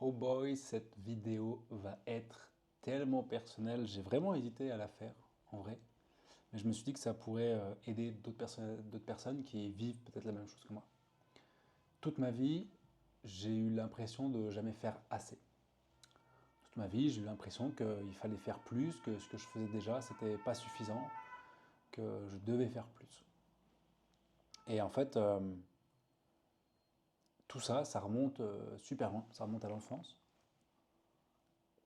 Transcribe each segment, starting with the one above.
Oh boy, cette vidéo va être tellement personnelle. J'ai vraiment hésité à la faire, en vrai. Mais je me suis dit que ça pourrait aider d'autres personnes qui vivent peut-être la même chose que moi. Toute ma vie, j'ai eu l'impression de jamais faire assez. Toute ma vie, j'ai eu l'impression qu'il fallait faire plus, que ce que je faisais déjà, c'était pas suffisant, que je devais faire plus. Et en fait, tout ça, ça remonte super loin, ça remonte à l'enfance.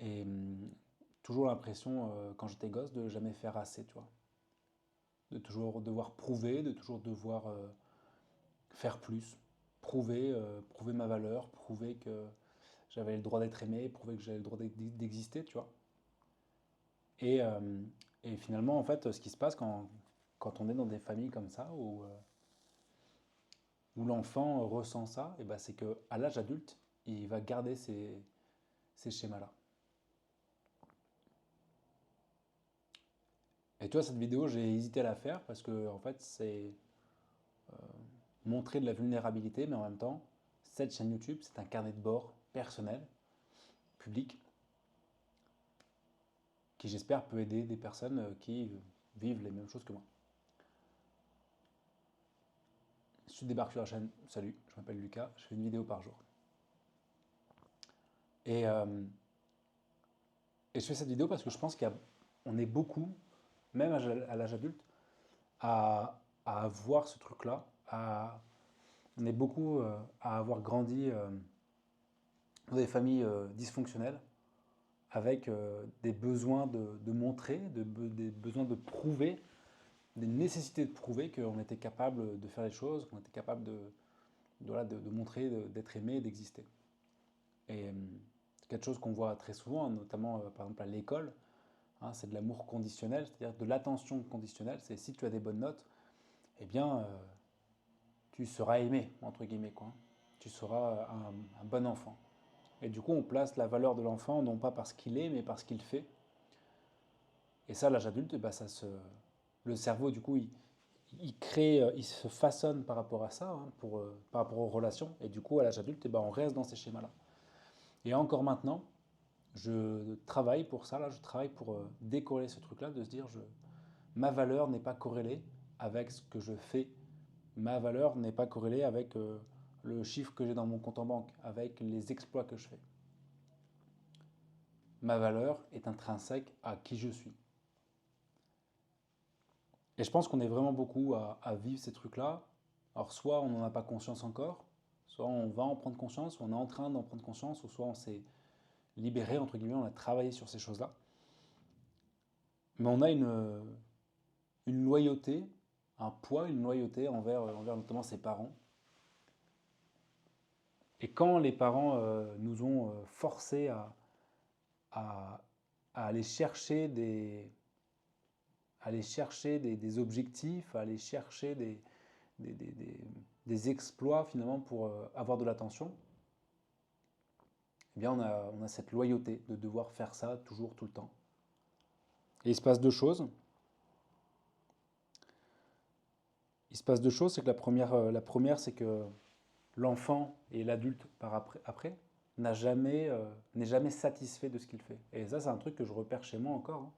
Et toujours l'impression, quand j'étais gosse, de jamais faire assez, tu vois. De toujours devoir prouver, de toujours devoir faire plus, prouver ma valeur, prouver que j'avais le droit d'être aimé, prouver que j'avais le droit d'exister, tu vois. Et, euh, et finalement, en fait, ce qui se passe quand on est dans des familles comme ça, où l'enfant ressent ça, et ben c'est qu'à l'âge adulte, il va garder ces schémas-là. Et toi, cette vidéo, j'ai hésité à la faire parce que, en fait, c'est montrer de la vulnérabilité, mais en même temps, cette chaîne YouTube, c'est un carnet de bord personnel, public, qui j'espère peut aider des personnes qui vivent les mêmes choses que moi. Si tu débarques sur la chaîne, salut, je m'appelle Lucas, je fais une vidéo par jour. Et, euh, et je fais cette vidéo parce que je pense qu'on est beaucoup, même à l'âge adulte, à avoir ce truc-là. On est beaucoup à avoir grandi dans des familles dysfonctionnelles, avec des besoins de montrer, des besoins de prouver, des nécessités de prouver qu'on était capable de faire les choses, qu'on était capable voilà, de montrer, d'être aimé, d'exister. Et c'est quelque chose qu'on voit très souvent, notamment par exemple à l'école, hein, c'est de l'amour conditionnel, c'est-à-dire de l'attention conditionnelle. C'est si tu as des bonnes notes, eh bien, tu seras aimé, entre guillemets, quoi. Tu seras un bon enfant. Et du coup, on place la valeur de l'enfant non pas parce qu'il est, mais parce qu'il fait. Et ça, à l'âge adulte, bah, le cerveau, du coup, il crée, il se façonne par rapport à ça, hein, par rapport aux relations. Et du coup, à l'âge adulte, bah, on reste dans ces schémas-là. Et encore maintenant, je travaille pour ça, là, je travaille pour décorréler ce truc-là, de se dire, ma valeur n'est pas corrélée avec ce que je fais. Ma valeur n'est pas corrélée avec le chiffre que j'ai dans mon compte en banque, avec les exploits que je fais. Ma valeur est intrinsèque à qui je suis. Et je pense qu'on est vraiment beaucoup à vivre ces trucs-là. Alors soit on n'en a pas conscience encore, soit on va en prendre conscience, soit on est en train d'en prendre conscience, ou soit on s'est libéré, entre guillemets, on a travaillé sur ces choses-là. Mais on a une loyauté, un poids, une loyauté envers notamment ses parents. Et quand les parents nous ont forcés à, à aller chercher des objectifs, à aller chercher des, des- des- des exploits finalement pour avoir de l'attention, eh bien on a cette loyauté de devoir faire ça toujours, tout le temps. Et il se passe deux choses. Il se passe deux choses, c'est que la première c'est que l'enfant et l'adulte par après n'est jamais satisfait de ce qu'il fait. Et ça, c'est un truc que je repère chez moi encore, hein.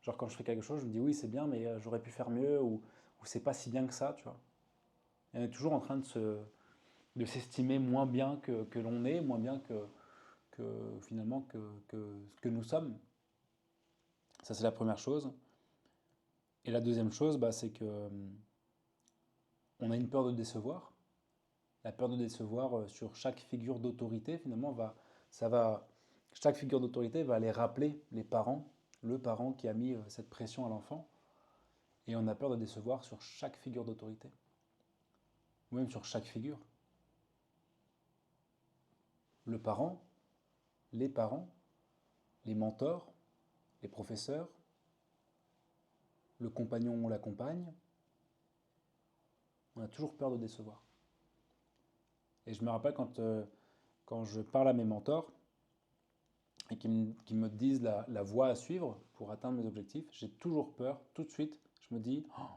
Genre quand je fais quelque chose, je me dis oui, c'est bien, mais j'aurais pu faire mieux, ou c'est pas si bien que ça, tu vois. Et on est toujours en train de s'estimer moins bien que l'on est, moins bien finalement que ce que nous sommes. Ça, c'est la première chose. Et la deuxième chose, bah, c'est que on a une peur de décevoir. La peur de décevoir sur chaque figure d'autorité, finalement, chaque figure d'autorité va aller rappeler les parents, le parent qui a mis cette pression à l'enfant. Et on a peur de décevoir sur chaque figure d'autorité, ou même sur chaque figure. Le parent, les parents, les mentors, les professeurs, le compagnon ou la compagne, on a toujours peur de décevoir. Et je me rappelle quand je parle à mes mentors et qu'ils me disent la voie à suivre pour atteindre mes objectifs, j'ai toujours peur, tout de suite, je me dis, oh,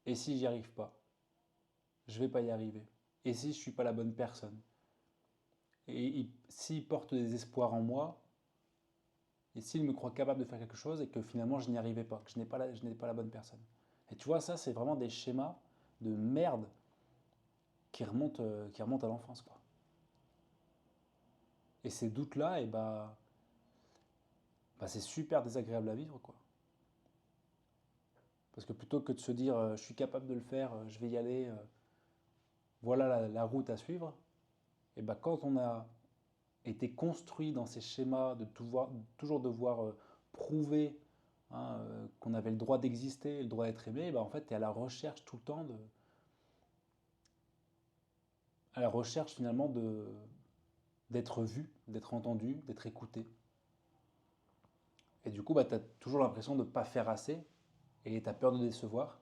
et si j'y arrive pas? Je vais pas y arriver. Et si je suis pas la bonne personne? Et s'il porte des espoirs en moi, et s'il me croit capable de faire quelque chose et que finalement je n'y arrivais pas, que je n'ai pas la bonne personne. Et tu vois, ça, c'est vraiment des schémas de merde qui remontent à l'enfance, quoi. Et ces doutes-là, c'est super désagréable à vivre, quoi. Parce que plutôt que de se dire je suis capable de le faire, je vais y aller, voilà la route à suivre, et bah quand on a été construit dans ces schémas de toujours devoir prouver, hein, qu'on avait le droit d'exister, le droit d'être aimé, bah en fait tu es à la recherche tout le temps à la recherche finalement d'être vu, d'être entendu, d'être écouté. Et du coup, bah, tu as toujours l'impression de ne pas faire assez et tu as peur de décevoir.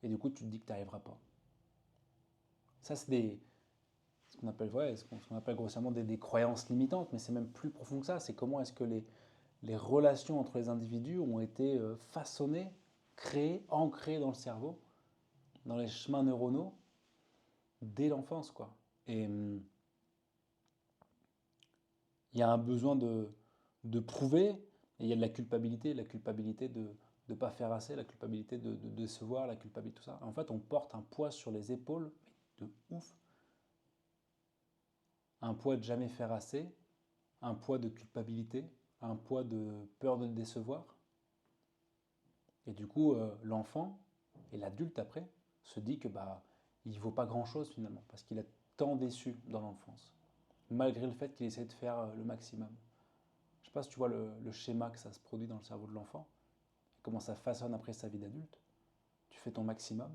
Et du coup, tu te dis que tu n'y arriveras pas. Ça, c'est ce qu'on appelle, ouais, ce qu'on appelle grossièrement des croyances limitantes, mais c'est même plus profond que ça. C'est comment est-ce que les relations entre les individus ont été façonnées, créées, ancrées dans le cerveau, dans les chemins neuronaux, dès l'enfance, quoi. Et il y a un besoin de prouver, et il y a de la culpabilité de ne pas faire assez, la culpabilité de décevoir, la culpabilité, tout ça. En fait, on porte un poids sur les épaules, de ouf, un poids de jamais faire assez, un poids de culpabilité, un poids de peur de le décevoir. Et du coup, l'enfant et l'adulte après se dit que bah il vaut pas grand-chose finalement parce qu'il a tant déçu dans l'enfance, malgré le fait qu'il essaie de faire le maximum. Je sais pas si tu vois le schéma que ça se produit dans le cerveau de l'enfant, comment ça façonne après sa vie d'adulte. Tu fais ton maximum,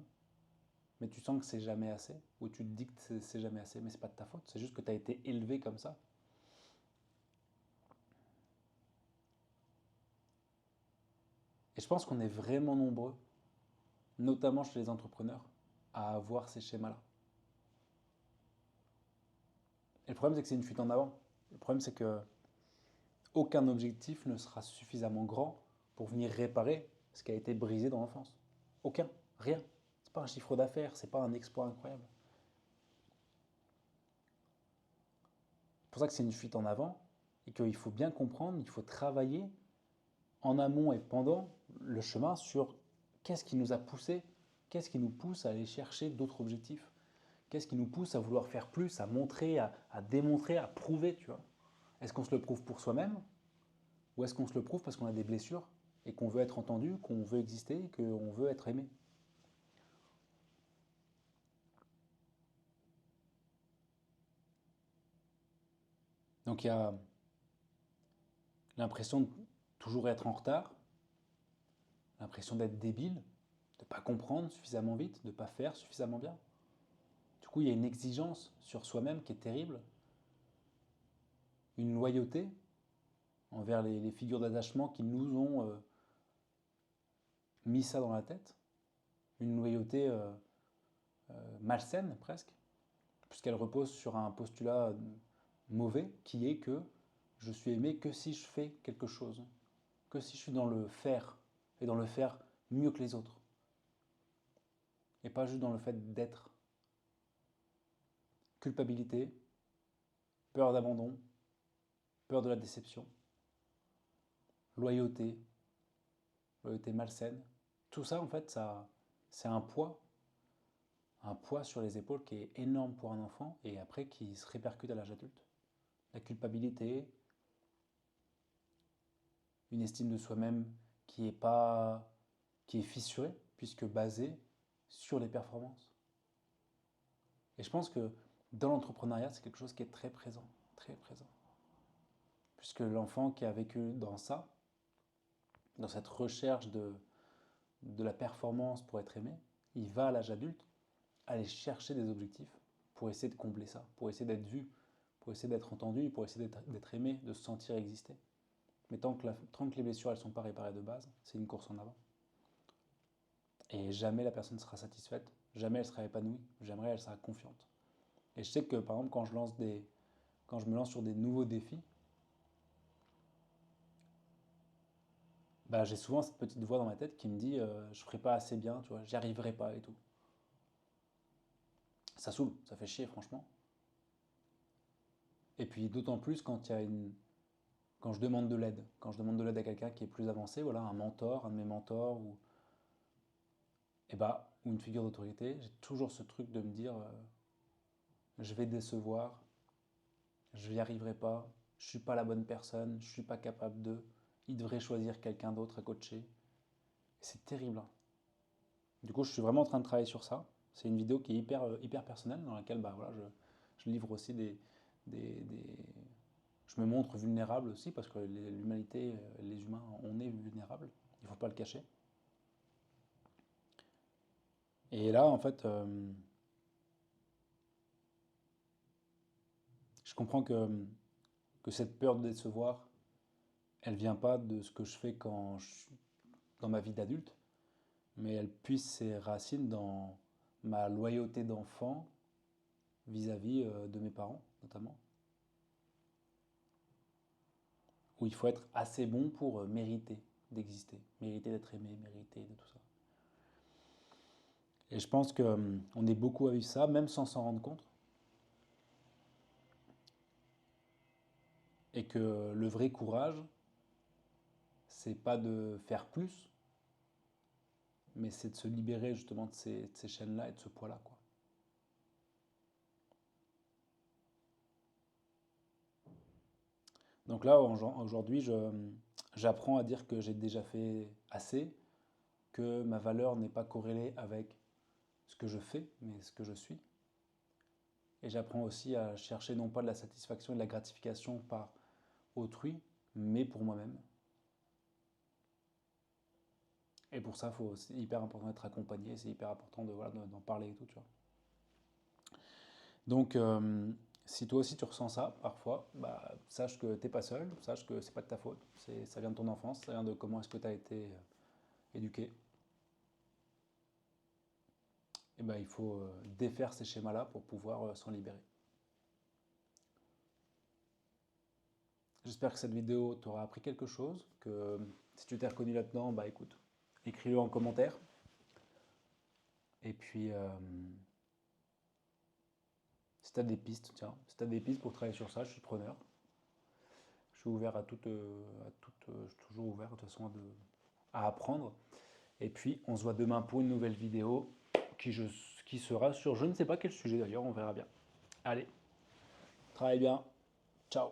mais tu sens que c'est jamais assez, ou tu te dis que c'est jamais assez, mais c'est pas de ta faute, c'est juste que tu as été élevé comme ça. Et je pense qu'on est vraiment nombreux, notamment chez les entrepreneurs, à avoir ces schémas-là. Et le problème, c'est que c'est une fuite en avant. Le problème, c'est que aucun objectif ne sera suffisamment grand pour venir réparer ce qui a été brisé dans l'enfance. Aucun, rien. C'est pas un chiffre d'affaires, c'est pas un exploit incroyable. C'est pour ça que c'est une fuite en avant et qu'il faut bien comprendre, il faut travailler en amont et pendant le chemin sur qu'est-ce qui nous a poussé, qu'est-ce qui nous pousse à aller chercher d'autres objectifs, qu'est-ce qui nous pousse à vouloir faire plus, à montrer, à démontrer, à prouver, tu vois. Est-ce qu'on se le prouve pour soi-même ou est-ce qu'on se le prouve parce qu'on a des blessures et qu'on veut être entendu, qu'on veut exister, qu'on veut être aimé? Donc il y a l'impression de toujours être en retard, l'impression d'être débile, de ne pas comprendre suffisamment vite, de ne pas faire suffisamment bien. Du coup, il y a une exigence sur soi-même qui est terrible, une loyauté envers les figures d'attachement qui nous ont mis ça dans la tête, une loyauté malsaine presque, puisqu'elle repose sur un postulat mauvais qui est que je suis aimé que si je fais quelque chose, que si je suis dans le faire et dans le faire mieux que les autres, et pas juste dans le fait d'être. Culpabilité, peur d'abandon, peur de la déception, loyauté, loyauté malsaine. Tout ça, en fait, c'est un poids sur les épaules qui est énorme pour un enfant et après qui se répercute à l'âge adulte. La culpabilité, une estime de soi-même qui est pas, qui est fissurée puisque basée sur les performances. Et je pense que dans l'entrepreneuriat, c'est quelque chose qui est très présent. Puisque l'enfant qui a vécu dans ça, dans cette recherche de la performance pour être aimé, il va à l'âge adulte aller chercher des objectifs pour essayer de combler ça, pour essayer d'être vu, pour essayer d'être entendu, pour essayer d'être aimé, de se sentir exister. Mais tant que les blessures ne sont pas réparées de base, c'est une course en avant. Et jamais la personne sera satisfaite, jamais elle sera épanouie, jamais elle sera confiante. Et je sais que par exemple quand je me lance sur des nouveaux défis, bah, j'ai souvent cette petite voix dans ma tête qui me dit je ferai pas assez bien, tu vois, j'y arriverai pas et tout. Ça saoule, ça fait chier franchement. Et puis d'autant plus quand quand je demande de l'aide. Quand je demande de l'aide à quelqu'un qui est plus avancé, voilà, un mentor, un de mes mentors, ou une figure d'autorité, j'ai toujours ce truc de me dire je vais décevoir, je n'y arriverai pas, je suis pas la bonne personne, je suis pas capable de. Il devrait choisir quelqu'un d'autre à coacher. C'est terrible, hein. Du coup, je suis vraiment en train de travailler sur ça. C'est une vidéo qui est hyper personnelle, dans laquelle voilà, je livre aussi des- Je me montre vulnérable aussi, parce que l'humanité, les humains, on est vulnérables. Il ne faut pas le cacher. Et là, en fait, je comprends que cette peur de décevoir, elle vient pas de ce que je fais dans ma vie d'adulte, mais elle puise ses racines dans ma loyauté d'enfant vis-à-vis de mes parents, notamment. Où il faut être assez bon pour mériter d'exister, mériter d'être aimé, mériter de tout ça. Et je pense qu'on est beaucoup à vivre ça, même sans s'en rendre compte. Et que le vrai courage, c'est pas de faire plus, mais c'est de se libérer justement de ces chaînes-là et de ce poids-là, quoi. Donc là, aujourd'hui, j'apprends à dire que j'ai déjà fait assez, que ma valeur n'est pas corrélée avec ce que je fais, mais ce que je suis. Et j'apprends aussi à chercher non pas de la satisfaction et de la gratification par autrui, mais pour moi-même. Et pour ça, c'est hyper important d'être accompagné, c'est hyper important voilà, d'en parler et tout, tu vois. Donc, si toi aussi tu ressens ça parfois, bah, sache que t'es pas seul, sache que c'est pas de ta faute, ça vient de ton enfance, ça vient de comment est-ce que tu as été éduqué. Et ben, il faut défaire ces schémas-là pour pouvoir s'en libérer. J'espère que cette vidéo t'aura appris quelque chose, que si tu t'es reconnu là-dedans, bah écoute, écris-le en commentaire. Et puis, si tu as des pistes, tiens, si tu as des pistes pour travailler sur ça, je suis preneur. Je suis ouvert je suis toujours ouvert de toute façon à apprendre. Et puis, on se voit demain pour une nouvelle vidéo qui sera sur je ne sais pas quel sujet d'ailleurs, on verra bien. Allez, travaille bien. Ciao.